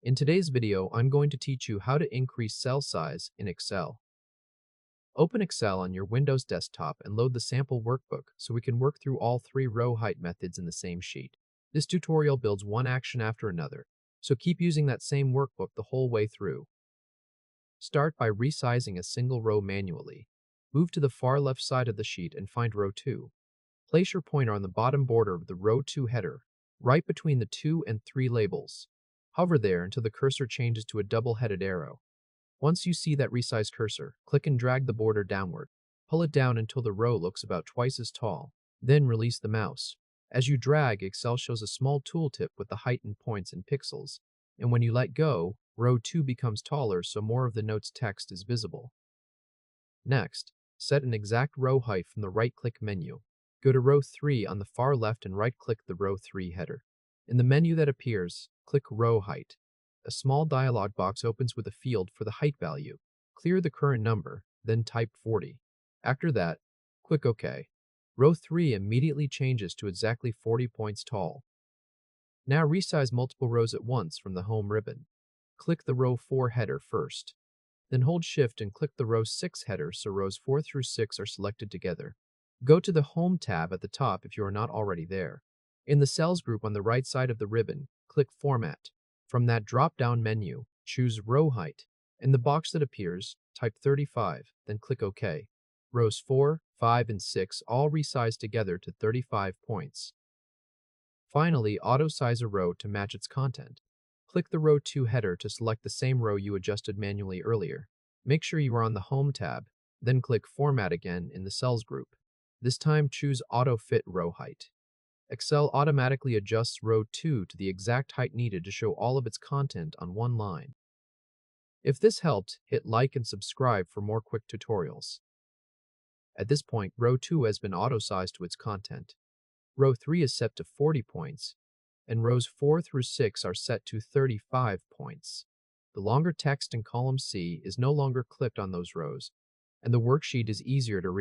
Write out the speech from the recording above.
In today's video, I'm going to teach you how to increase cell size in Excel. Open Excel on your Windows desktop and load the sample workbook so we can work through all three row height methods in the same sheet. This tutorial builds one action after another, so keep using that same workbook the whole way through. Start by resizing a single row manually. Move to the far left side of the sheet and find row 2. Place your pointer on the bottom border of the row 2 header, right between the 2 and 3 labels. Hover there until the cursor changes to a double-headed arrow. Once you see that resized cursor, click and drag the border downward. Pull it down until the row looks about twice as tall. Then release the mouse. As you drag, Excel shows a small tooltip with the height in points and pixels. And when you let go, row 2 becomes taller so more of the note's text is visible. Next, set an exact row height from the right-click menu. Go to row 3 on the far left and right-click the row 3 header. In the menu that appears, click Row Height. A small dialog box opens with a field for the height value. Clear the current number, then type 40. After that, click OK. Row 3 immediately changes to exactly 40 points tall. Now resize multiple rows at once from the Home ribbon. Click the row 4 header first. Then hold Shift and click the row 6 header so rows 4 through 6 are selected together. Go to the Home tab at the top if you are not already there. In the Cells group on the right side of the ribbon, click Format. From that drop-down menu, choose Row Height. In the box that appears, type 35, then click OK. Rows 4, 5, and 6 all resize together to 35 points. Finally, auto-size a row to match its content. Click the row 2 header to select the same row you adjusted manually earlier. Make sure you are on the Home tab, then click Format again in the Cells group. This time choose AutoFit Row Height. Excel automatically adjusts row 2 to the exact height needed to show all of its content on one line. If this helped, hit like and subscribe for more quick tutorials. At this point, row 2 has been auto-sized to its content. Row 3 is set to 40 points, and rows 4 through 6 are set to 35 points. The longer text in column C is no longer clicked on those rows, and the worksheet is easier to read.